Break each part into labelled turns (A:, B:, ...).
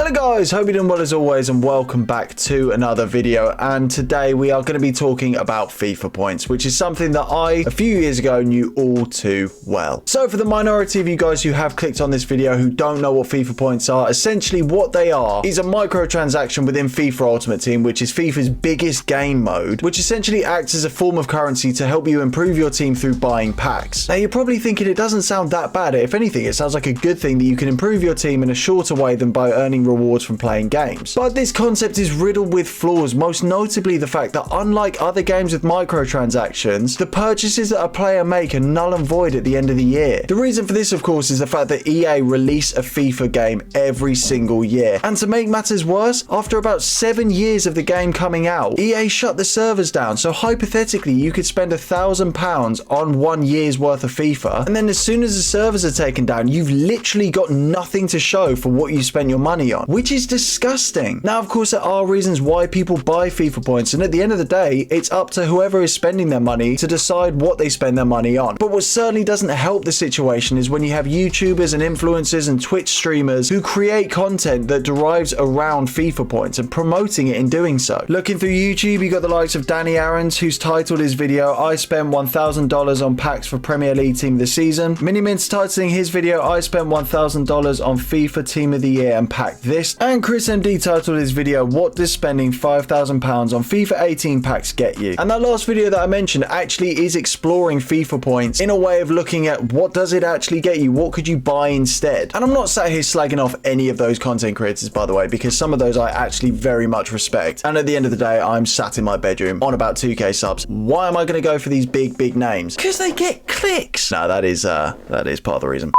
A: Hello guys, hope you're doing well as always and welcome back to another video, and today we are going to be talking about FIFA points, which is something that I a few years ago knew all too well. So for the minority of you guys who have clicked on this video who don't know what FIFA points are, essentially what they are is a microtransaction within FIFA Ultimate Team, which is FIFA's biggest game mode, which essentially acts as a form of currency to help you improve your team through buying packs. Now you're probably thinking it doesn't sound that bad. If anything, it sounds like a good thing that you can improve your team in a shorter way than by earning rewards from playing games. But this concept is riddled with flaws, most notably the fact that unlike other games with microtransactions, the purchases that a player make are null and void at the end of the year. The reason for this, of course, is the fact that EA release a FIFA game every single year. And to make matters worse, after about 7 years of the game coming out, EA shut the servers down. So hypothetically, you could spend £1,000 on 1 year's worth of FIFA, and then as soon as the servers are taken down, you've literally got nothing to show for what you spent your money on, which is disgusting. Now, of course, there are reasons why people buy FIFA points, and at the end of the day, it's up to whoever is spending their money to decide what they spend their money on. But what certainly doesn't help the situation is when you have YouTubers and influencers and Twitch streamers who create content that derives around FIFA points and promoting it in doing so. Looking through YouTube, you got the likes of Danny Aarons, who's titled his video, "I spent $1,000 on packs for Premier League Team of the Season." Minimint's titling his video, "I spent $1,000 on FIFA Team of the Year and packed this." And Chris MD titled his video, "What does spending £5,000 on FIFA 18 packs get you?" And that last video that I mentioned actually is exploring FIFA points in a way of looking at what does it actually get you, what could you buy instead. And I'm not sat here slagging off any of those content creators, by the way, because some of those I actually very much respect. And at the end of the day, I'm sat in my bedroom on about 2k subs. Why am I going to go for these big names? Because they get clicks. No, that is part of the reason.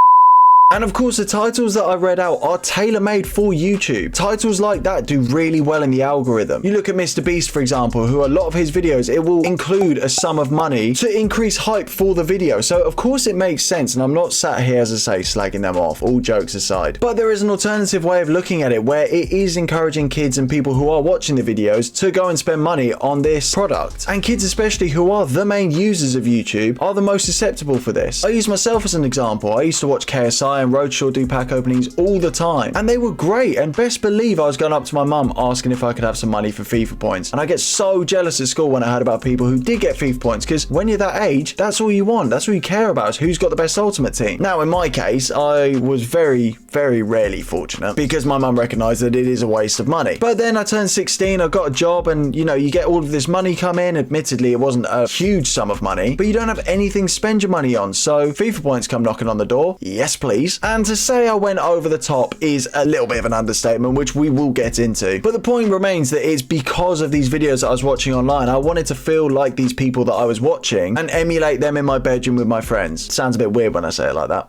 A: And of course, the titles that I read out are tailor-made for YouTube. Titles like that do really well in the algorithm. You look at Mr. Beast, for example, who a lot of his videos, it will include a sum of money to increase hype for the video. So of course it makes sense, and I'm not sat here, as I say, slagging them off, all jokes aside. But there is an alternative way of looking at it where it is encouraging kids and people who are watching the videos to go and spend money on this product. And kids especially, who are the main users of YouTube, are the most susceptible for this. I use myself as an example. I used to watch KSI and Roadshaw do pack openings all the time, and they were great, and best believe I was going up to my mum asking if I could have some money for FIFA points. And I get so jealous at school when I heard about people who did get FIFA points, because when you're that age, that's all you want, that's all you care about, is who's got the best Ultimate Team. Now in my case, I was very rarely fortunate because my mum recognized that it is a waste of money. But then I turned 16, I got a job, and you know, you get all of this money come in. Admittedly, it wasn't a huge sum of money, but you don't have anything to spend your money on, so FIFA points come knocking on the door. Yes please. And to say I went over the top is a little bit of an understatement, which we will get into. But the point remains that it's because of these videos that I was watching online. I wanted to feel like these people that I was watching and emulate them in my bedroom with my friends. Sounds a bit weird when I say it like that.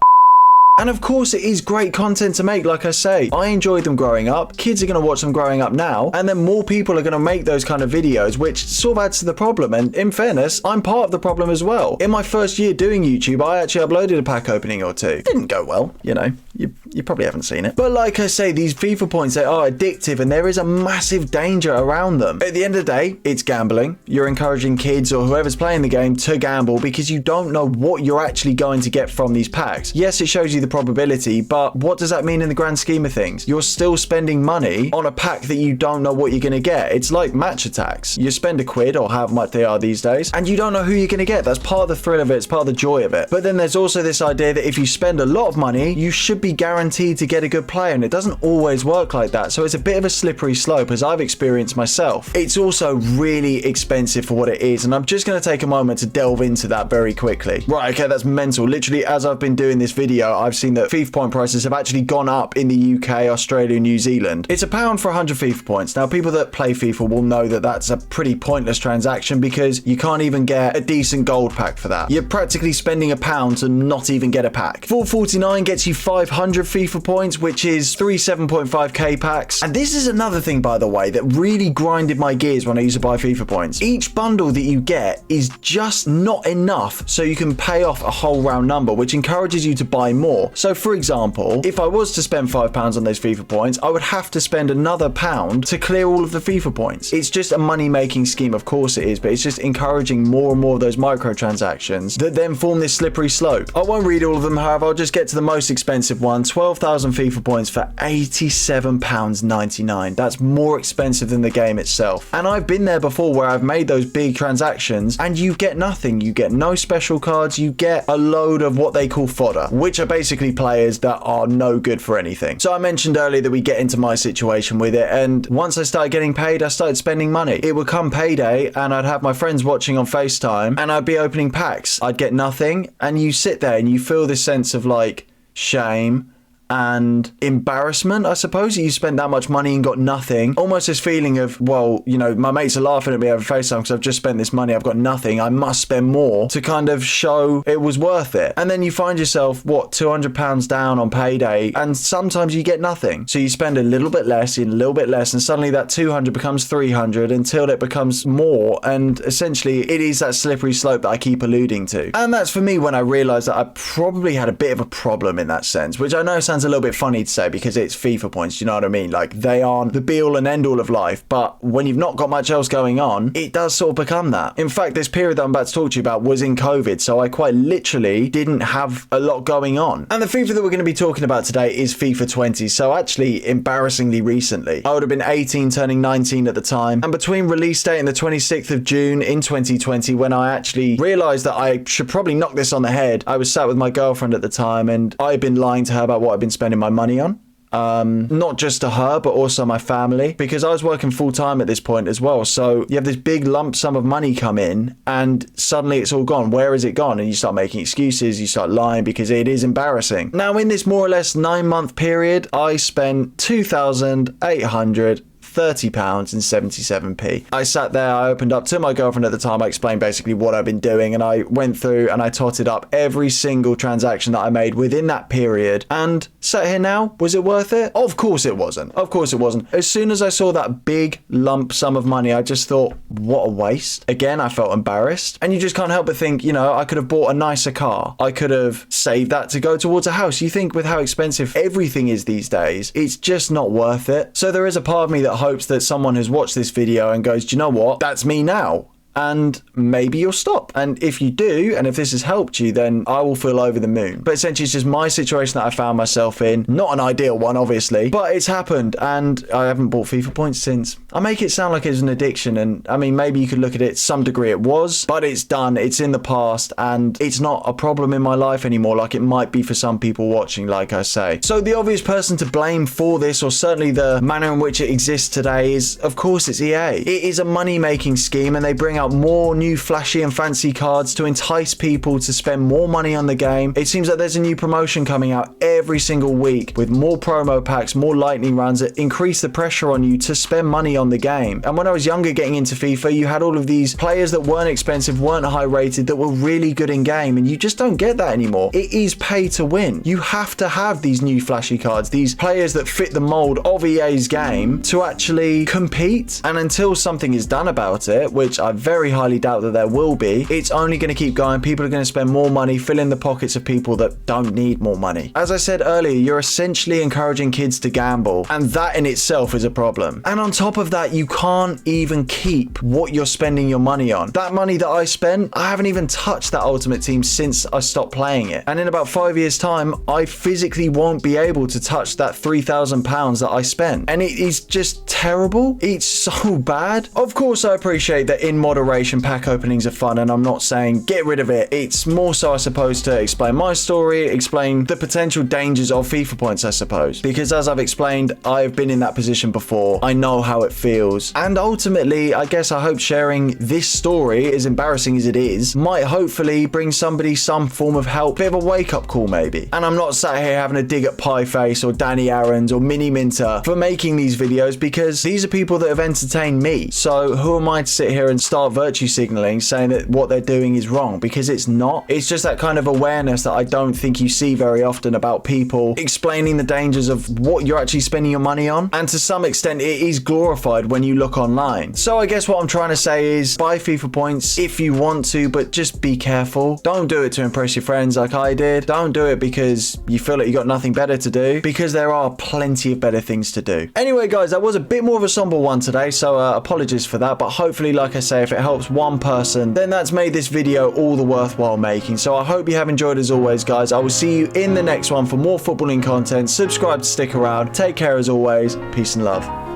A: And of course, it is great content to make. Like I say, I enjoyed them growing up. Kids are going to watch them growing up now. And then more people are going to make those kind of videos, which sort of adds to the problem. And in fairness, I'm part of the problem as well. In my first year doing YouTube, I actually uploaded a pack opening or two. Didn't go well, you know. You probably haven't seen it. But like I say, these FIFA points, they are addictive, and there is a massive danger around them. At the end of the day, it's gambling. You're encouraging kids or whoever's playing the game to gamble because you don't know what you're actually going to get from these packs. Yes, it shows you the probability, but what does that mean in the grand scheme of things? You're still spending money on a pack that you don't know what you're going to get. It's like match attacks. You spend £1 or however much they are these days, and you don't know who you're going to get. That's part of the thrill of it. It's part of the joy of it. But then there's also this idea that if you spend a lot of money, you should be guaranteed to get a good player, and it doesn't always work like that. So it's a bit of a slippery slope, as I've experienced myself. It's also really expensive for what it is, and I'm just going to take a moment to delve into that very quickly. Right, okay, that's mental. Literally, as I've been doing this video, I've seen that FIFA point prices have actually gone up in the UK, Australia, New Zealand. It's £1 for 100 FIFA points. Now, people that play FIFA will know that that's a pretty pointless transaction because you can't even get a decent gold pack for that. You're practically spending £1 to not even get a pack. 4.49 gets you 500 FIFA points, which is 7.5k packs. And this is another thing, by the way, that really grinded my gears when I used to buy FIFA points. Each bundle that you get is just not enough so you can pay off a whole round number, which encourages you to buy more. So for example, if I was to spend £5 on those FIFA points, I would have to spend another £1 to clear all of the FIFA points. It's just a money-making scheme, of course it is, but it's just encouraging more and more of those microtransactions that then form this slippery slope. I won't read all of them, however, I'll just get to the most expensive one, 12,000 FIFA points for £87.99. That's more expensive than the game itself. And I've been there before where I've made those big transactions and you get nothing. You get no special cards. You get a load of what they call fodder, which are basically players that are no good for anything. So I mentioned earlier that we get into my situation with it, and once I started getting paid, I started spending money. It would come payday and I'd have my friends watching on FaceTime and I'd be opening packs. I'd get nothing, and you sit there and you feel this sense of like shame and embarrassment, I suppose. You spent that much money and got nothing. Almost this feeling of, well, you know, my mates are laughing at me over FaceTime because I've just spent this money, I've got nothing, I must spend more to kind of show it was worth it. And then you find yourself, what, £200 down on payday, and sometimes you get nothing. So you spend a little bit less, and a little bit less, and suddenly that 200 becomes 300 until it becomes more, and essentially it is that slippery slope that I keep alluding to. And that's for me when I realized that I probably had a bit of a problem in that sense, which I know sounds a little bit funny to say because it's FIFA points, you know what I mean? Like, they aren't the be all and end all of life, but when you've not got much else going on, it does sort of become that. In fact, this period that I'm about to talk to you about was in COVID, so I quite literally didn't have a lot going on. And the FIFA that we're going to be talking about today is FIFA 20, so actually embarrassingly recently. I would have been 18, turning 19 at the time, and between release date and the 26th of June in 2020, when I actually realized that I should probably knock this on the head, I was sat with my girlfriend at the time, and I'd been lying to her about what I'd been spending my money on. Not just to her, but also my family, because I was working full time at this point as well. So you have this big lump sum of money come in and suddenly it's all gone. Where is it gone? And you start making excuses, you start lying because it is embarrassing. Now, in this more or less 9-month period, I spent £2,830.77. I sat there, I opened up to my girlfriend at the time, I explained basically what I've been doing, and I went through and I totted up every single transaction that I made within that period. And sat here now, was it worth it? Of course it wasn't. Of course it wasn't. As soon as I saw that big lump sum of money, I just thought, what a waste. Again, I felt embarrassed. And you just can't help but think, you know, I could have bought a nicer car. I could have saved that to go towards a house. You think with how expensive everything is these days, it's just not worth it. So there is a part of me that hopes that someone has watched this video and goes, do you know what? That's me now. And maybe you'll stop. And if you do, and if this has helped you, then I will feel over the moon. But essentially, it's just my situation that I found myself in. Not an ideal one, obviously, but it's happened. And I haven't bought FIFA points since. I make it sound like it's an addiction. And I mean, maybe you could look at it, some degree it was, but it's done. It's in the past. And it's not a problem in my life anymore, like it might be for some people watching, like I say. So the obvious person to blame for this, or certainly the manner in which it exists today, is, of course, it's EA. It is a money-making scheme, and they bring out more new flashy and fancy cards to entice people to spend more money on the game. It seems like there's a new promotion coming out every single week with more promo packs, more lightning rounds that increase the pressure on you to spend money on the game. And when I was younger getting into FIFA, you had all of these players that weren't expensive, weren't high rated, that were really good in game, and you just don't get that anymore. It is pay to win. You have to have these new flashy cards, these players that fit the mold of EA's game to actually compete. And until something is done about it, which I very highly doubt that there will be, it's only going to keep going. People are going to spend more money, fill in the pockets of people that don't need more money. As I said earlier, you're essentially encouraging kids to gamble, and that in itself is a problem. And on top of that, you can't even keep what you're spending your money on. That money that I spent, I haven't even touched that Ultimate Team since I stopped playing it. And in about 5 years' time, I physically won't be able to touch that £3,000 that I spent. And it is just terrible. It's so bad. Of course, I appreciate that in moderation, pack openings are fun, and I'm not saying get rid of it. It's more so, I suppose, to explain my story, explain the potential dangers of FIFA points, I suppose. Because as I've explained, I've been in that position before. I know how it feels. And ultimately, I guess I hope sharing this story, as embarrassing as it is, might hopefully bring somebody some form of help, bit of a wake-up call maybe. And I'm not sat here having a dig at Pieface or Danny Aarons or Mini Minter for making these videos, because these are people that have entertained me. So who am I to sit here and start virtue signaling, saying that what they're doing is wrong? Because it's not. It's just that kind of awareness that I don't think you see very often about people explaining the dangers of what you're actually spending your money on. And to some extent, it is glorified when you look online. So I guess what I'm trying to say is buy FIFA points if you want to, but just be careful. Don't do it to impress your friends like I did. Don't do it because you feel like you got nothing better to do, because there are plenty of better things to do. Anyway, guys, that was a bit more of a somber one today, so apologies for that. But hopefully, like I say, if it it helps one person, then that's made this video all the worthwhile making. So I hope you have enjoyed as always, guys. I will see you in the next one for more footballing content. Subscribe to stick around. Take care as always. Peace and love.